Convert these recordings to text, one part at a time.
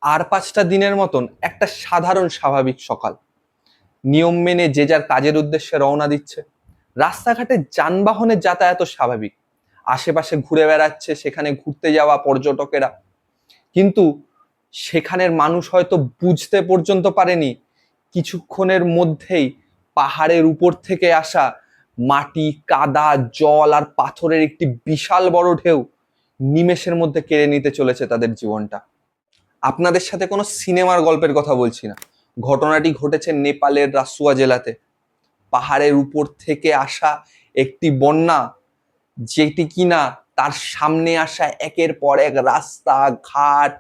আর 5টা দিনের মতন একটা সাধারণ স্বাভাবিক সকাল। নিয়ম মেনে যে যার কাজের উদ্দেশ্যে রওনা দিচ্ছে। রাস্তাঘাটে যানবাহনের যাতায়াতও স্বাভাবিক। আশেপাশে ঘুরে বেড়াচ্ছে সেখানে ঘুরতে যাওয়া পর্যটকেরা। কিন্তু সেখানের মানুষ হয়তো বুঝতে পর্যন্ত পারেনি কিছুক্ষণের মধ্যেই পাহাড়ের উপর থেকে আসা মাটি, কাদা, জল আর পাথরের একটি বিশাল বড় ঢেউ নিমেষের মধ্যে কেড়ে নিতে চলেছে তাদের জীবনটা। আপনাদের সাথে কোনো সিনেমার গল্পের কথা বলছি না। ঘটনাটি ঘটেছে নেপালের রাসুয়া জেলাতে। পাহাড়ের উপর থেকে আসা একটি বন্যা, যেটি কিনা তার সামনে আসা একের পর এক রাস্তা, ঘাট,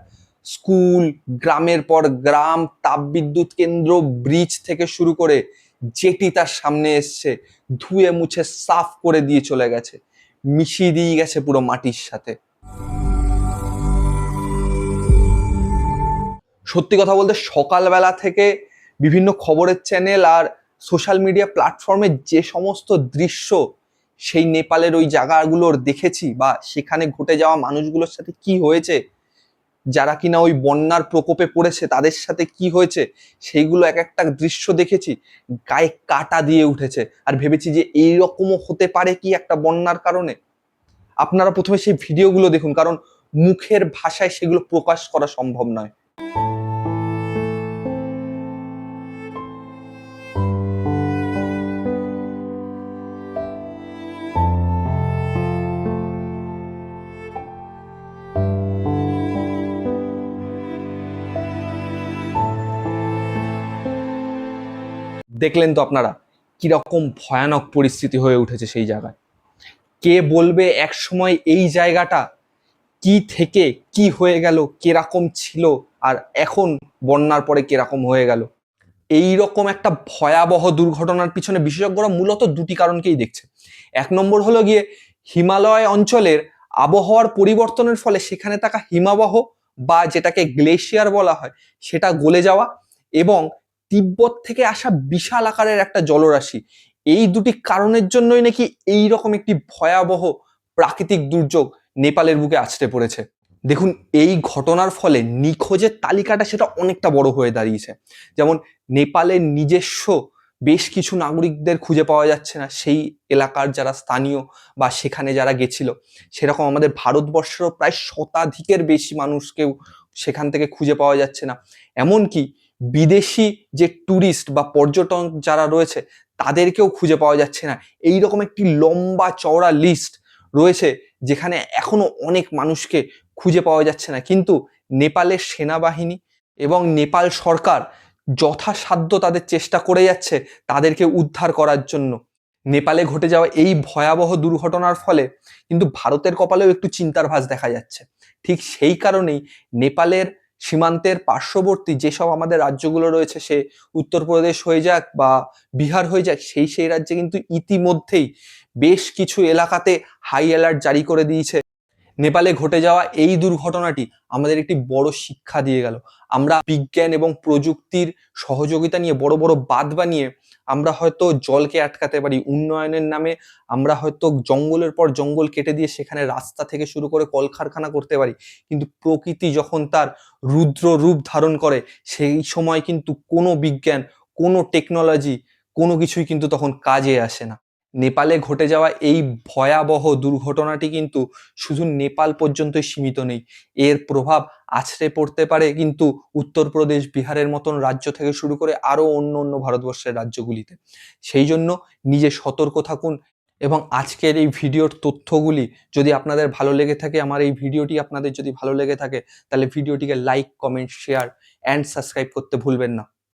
স্কুল, গ্রামের পর গ্রাম, তাপবিদ্যুৎ কেন্দ্র, ব্রিজ থেকে শুরু করে যেটি তার সামনে এসছে ধুয়ে মুছে সাফ করে দিয়ে চলে গেছে, মিশিয়ে দিয়ে গেছে পুরো মাটির সাথে। সত্যি কথা বলতে সকালবেলা থেকে বিভিন্ন খবরের চ্যানেল আর সোশ্যাল মিডিয়া প্ল্যাটফর্মে যে সমস্ত দৃশ্য সেই নেপালের ওই জায়গাগুলোর দেখেছি, বা সেখানে ঘটে যাওয়া মানুষগুলোর সাথে কি হয়েছে, যারা কিনা ওই বন্যার প্রকোপে পড়েছে তাদের সাথে কি হয়েছে, সেইগুলো এক একটা দৃশ্য দেখেছি, গায়ে কাটা দিয়ে উঠেছে। আর ভেবেছি যে এইরকমও হতে পারে কি একটা বন্যার কারণে। আপনারা প্রথমে সেই ভিডিওগুলো দেখুন, কারণ মুখের ভাষায় সেগুলো প্রকাশ করা সম্ভব নয়। দেখলেন তো আপনারা কিরকম ভয়ানক পরিস্থিতি হয়ে উঠেছে সেই জায়গায়। কে বলবে এক সময় এই জায়গাটা কি থেকে কি হয়ে গেল, কিরকম ছিল, আর এখন বন্যার পরে কিরকম হয়ে গেল। এই রকম একটা ভয়াবহ দুর্ঘটনার পিছনে বিশেষজ্ঞরা মূলত দুটি কারণকেই দেখছে। এক নম্বর হলো গিয়ে হিমালয় অঞ্চলের আবহাওয়ার পরিবর্তনের ফলে সেখানে থাকা হিমাবহ বা যেটাকে গ্লেশিয়ার বলা হয় সেটা গলে যাওয়া, এবং তিব্বত থেকে আসা বিশাল আকারের একটা জলরাশি। এই দুটি কারণের জন্যই নাকি এই রকম একটি ভয়াবহ প্রাকৃতিক দুর্যোগ নেপালের বুকে আছড়ে পড়েছে। দেখুন, এই ঘটনার ফলে নিখোঁজের তালিকাটা সেটা অনেকটা বড় হয়ে দাঁড়িয়েছে। যেমন নেপালের নিজস্ব বেশ কিছু নাগরিকদের খুঁজে পাওয়া যাচ্ছে না, সেই এলাকার যারা স্থানীয় বা সেখানে যারা গেছিল। সেরকম আমাদের ভারতবর্ষেরও প্রায় শতাধিকের বেশি মানুষকেও সেখান থেকে খুঁজে পাওয়া যাচ্ছে না। এমনকি বিদেশি যে ট্যুরিস্ট বা পর্যটন যারা রয়েছে তাদেরকেও খুঁজে পাওয়া যাচ্ছে না। এইরকম একটি লম্বা চওড়া লিস্ট রয়েছে যেখানে এখনো অনেক মানুষকে খুঁজে পাওয়া যাচ্ছে না। কিন্তু নেপালের সেনাবাহিনী এবং নেপাল সরকার যথাসাধ্য তাদের চেষ্টা করে যাচ্ছে তাদেরকে উদ্ধার করার জন্য। নেপালে ঘটে যাওয়া এই ভয়াবহ দুর্ঘটনার ফলে কিন্তু ভারতের কপালেও একটু চিন্তার ভাঁজ দেখা যাচ্ছে। ঠিক সেই কারণেই নেপালের সীমান্তের পার্শ্ববর্তী যেসব আমাদের রাজ্যগুলো রয়েছে, সে উত্তরপ্রদেশ হয়ে যাক বা বিহার হয়ে যাক, সেই রাজ্যে কিন্তু ইতিমধ্যেই বেশ কিছু এলাকাতে হাই অ্যালার্ট জারি করে দিয়েছে। নেপালে ঘটে যাওয়া এই দুর্ঘটনাটি আমাদের একটি বড় শিক্ষা দিয়ে গেল। আমরা বিজ্ঞান এবং প্রযুক্তির সহযোগিতা নিয়ে বড় বড় বাঁধ বানিয়ে আমরা হয়তো জলকে আটকাতে পারি, উন্নয়নের নামে আমরা হয়তো জঙ্গলের পর জঙ্গল কেটে দিয়ে সেখানে রাস্তা থেকে শুরু করে কলকারখানা করতে পারি, কিন্তু প্রকৃতি যখন তার রুদ্র রূপ ধারণ করে সেই সময় কিন্তু কোনো বিজ্ঞান, কোনো টেকনোলজি, কোনো কিছুই কিন্তু তখন কাজে আসে না। নেপালে ঘটে যাওয়া এই ভয়াবহ দুর্ঘটনাটি কিন্তু শুধু নেপাল পর্যন্তই সীমিত নেই। এর প্রভাব আছড়ে পড়তে পারে কিন্তু উত্তরপ্রদেশ, বিহারের মতন রাজ্য থেকে শুরু করে আরো অন্য ভারতবর্ষের রাজ্যগুলিতে। সেই জন্য নিজে সতর্ক থাকুন। এবং আজকের এই ভিডিওর তথ্যগুলি যদি আপনাদের ভালো লেগে থাকে, আমার এই ভিডিওটি আপনাদের যদি ভালো লেগে থাকে, তাহলে ভিডিওটিকে like, comment, share and subscribe করতে ভুলবেন না।